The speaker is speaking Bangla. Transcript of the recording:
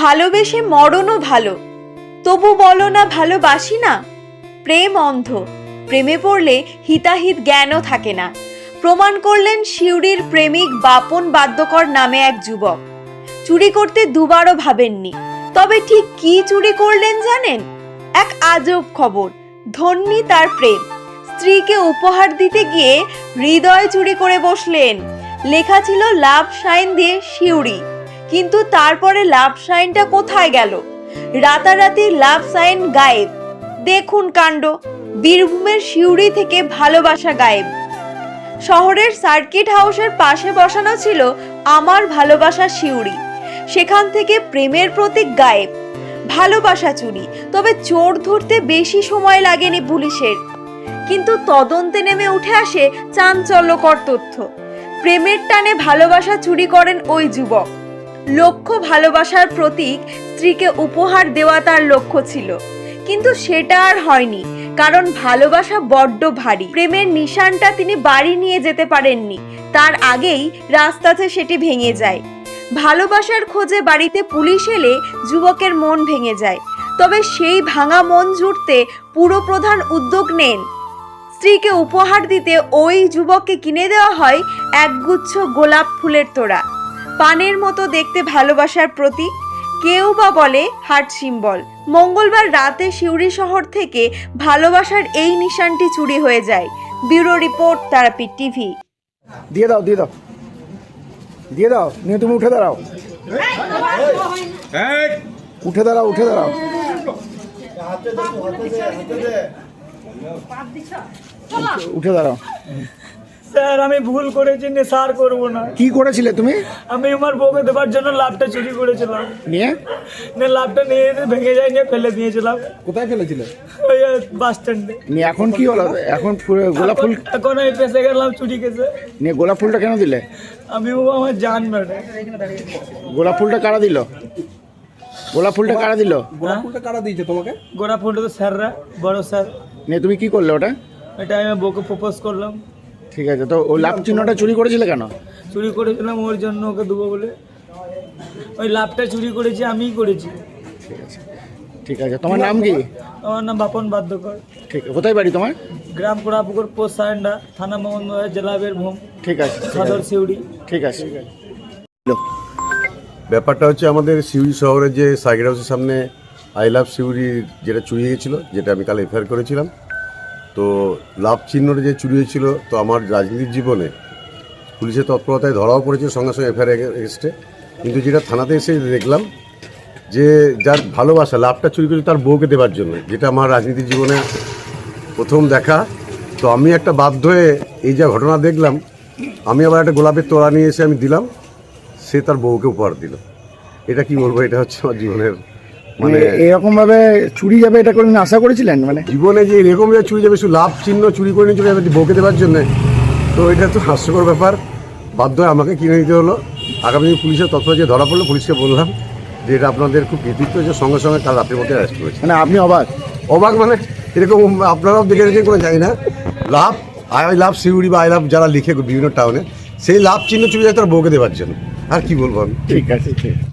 ভালোবেসে মরণও ভালো, তবু বলো না ভালোবাসি না। প্রেম অন্ধ, প্রেমে পড়লে হিতাহিত জ্ঞানও থাকে না, প্রমাণ করলেন সিউড়ির প্রেমিক বাপন বাদ্যকর নামে এক যুবক। চুরি করতে দুবারও ভাবেননি, তবে ঠিক কি চুরি করলেন জানেন? এক আজব খবর, ধন্যী তার প্রেম। স্ত্রীকে উপহার দিতে গিয়ে হৃদয় চুরি করে বসলেন। লেখা ছিল লাভ সাইন দিয়ে সিউড়ি, কিন্তু তারপরে লাভ সাইনটা কোথায় গেল? রাতারাতি লাভ সাইন গায়েব। দেখুন কাণ্ড, বীরভূমের সিউড়ি থেকে ভালোবাসা গায়েব। শহরের সার্কিট হাউসের পাশে বসানো ছিল আমার ভালোবাসা সিউড়ি, সেখান থেকে প্রেমের প্রতীক গায়েব। ভালোবাসা চুরি, তবে চোর ধরতে বেশি সময় লাগেনি পুলিশের। কিন্তু তদন্তে নেমে উঠে আসে চাঞ্চল্যকর তথ্য। প্রেমের টানে ভালোবাসা চুরি করেন ওই যুবক। লক্ষ্য ভালোবাসার প্রতীক স্ত্রীকে উপহার দেওয়া তার লক্ষ্য ছিল, কিন্তু সেটা আর হয়নি, কারণ ভালোবাসা বড্ড ভারী। প্রেমের নিশানটা তিনি বাড়ি নিয়ে যেতে পারেননি, তার আগেই রাস্তাতে সেটি ভেঙে যায়। ভালোবাসার খোঁজে বাড়িতে পুলিশ এলে যুবকের মন ভেঙে যায়, তবে সেই ভাঙা মন জুড়তে পুরপ্রধান উদ্যোগ নেন। স্ত্রীকে উপহার দিতে ওই যুবককে কিনে দেওয়া হয় একগুচ্ছ গোলাপ ফুলের তোড়া, পানের মতো দেখতে ভালোবাসার প্রতীক, কেউ বা বলে হার্ট সিম্বল। মঙ্গলবার রাতে সিউড়ি শহর থেকে ভালোবাসার এই নিশানটি চুরি হয়ে যায়। Bureau report, Tarapith TV. দিয়ে দাও দিয়ে দাও দিয়ে দাও, নিয়ে তুমি উঠে দাঁড়াও, উঠে দাঁড়াও, উঠে দাঁড়াও। উঠে দাঁড়াও। স্যার আমি ভুল করেছি, নেশার করবো না। কি করেছিলে তুমি? আমি আমার বউকে দেবার জন্য লাভটা চুরি করেছিলাম, নিয়ে লাভটা নিয়ে ভেঙে যায়, নিয়ে ফেলে দিয়েছিলাম। কোথায় ফেলেছিলে? ওই বাস স্ট্যান্ডে। নিয়ে এখন কি হলো? এখন গোলাপ ফুল এখন আমি ফেসে গেলাম চুরি কেসে। নিয়ে গোলাপ ফুলটা কেন দিলে? আমি ও আমার জান ম্যাডাম। গোলাপ ফুলটা কারা দিল? গোলাপ ফুলটা কারা দিল? গোলাপ ফুলটা কারা দিয়েছে তোমাকে? গোলাপ ফুলটা তো স্যাররা, বড় স্যার। নিয়ে তুমি কি করলে ওটা? এটা আমি বউকে প্রপোজ করলাম। ঠিক আছে, তো ওই লাভ চিহ্নটা চুরি করেছিলে কেন? চুরি করেছিলাম ওর জন্য, ওকে দেবো বলে। ওই লাভটা চুরি করেছি, আমিই করেছি। ঠিক আছে, ঠিক আছে। তোমার নাম কি? আমার নাম বাপন বাদ্যকর। ঠিক, কোথায় বাড়ি তোমার? গ্রাম পোড়াপুকুর, পোস্ট সারেন্ডা, থানা মোহাম্মদবাজার, জেলা বীরভূম। ঠিক আছে, সদর সিউড়ি। ঠিক আছে। ব্যাপারটা হচ্ছে আমাদের সিউড়ি শহরের যে সার্কিট হাউসের সামনে আই লাভ সিউড়ি যেটা চুরি হয়েছিল, যেটা আমি কাল এফআইআর করেছিলাম। তো লাভ চিহ্নটা যে চুরি হয়েছিল, তো আমার রাজনীতির জীবনে পুলিশের তৎপরতায় ধরাও পড়েছে সঙ্গে সঙ্গে এফআইআর এগেস্টে। কিন্তু যেটা থানাতে এসে দেখলাম যে যার ভালোবাসা লাভটা চুরি করেছে তার বউকে দেওয়ার জন্য, যেটা আমার রাজনীতির জীবনে প্রথম দেখা। তো আমি একটা বাধ্য হয়ে এই যা ঘটনা দেখলাম, আমি আবার একটা গোলাপের তোড়া নিয়ে এসে আমি দিলাম, সে তার বউকে উপহার দিল। এটা কি বলবো, এটা হচ্ছে আমার জীবনের মানে এরকম ভাবে চুরি যাবে এটা কোনদিন আশা করেছিলেন? মানে জীবনে যে এরকম চুরি যাবে, শুধু লাভ চিহ্ন চুরি করে নিয়ে চলে যাবে বউকে দেওয়ার জন্য, তো এটা তো হাস্যকর ব্যাপার। বাধ্য হয়ে আমাকে কিনে নিতে হলো। আগামী দিন পুলিশের তৎপর যে ধরা পড়লো, পুলিশকে বললাম যে এটা আপনাদের খুব কৃতিত্ব, যে সঙ্গে সঙ্গে কাল রাতের মধ্যে অ্যারেস্ট করেছে। মানে আপনি অবাক? অবাক মানে এরকম আপনারাও দেখে রেখে কোনো জানি না, লাভ আই লাভ সিউড়ি বা আই লাভ যারা লিখে বিভিন্ন টাউনে, সেই লাভ চিহ্ন চুরি যায় তার বউকে দেওয়ার জন্য। আর কি বলবো আমি। ঠিক আছে, ঠিক।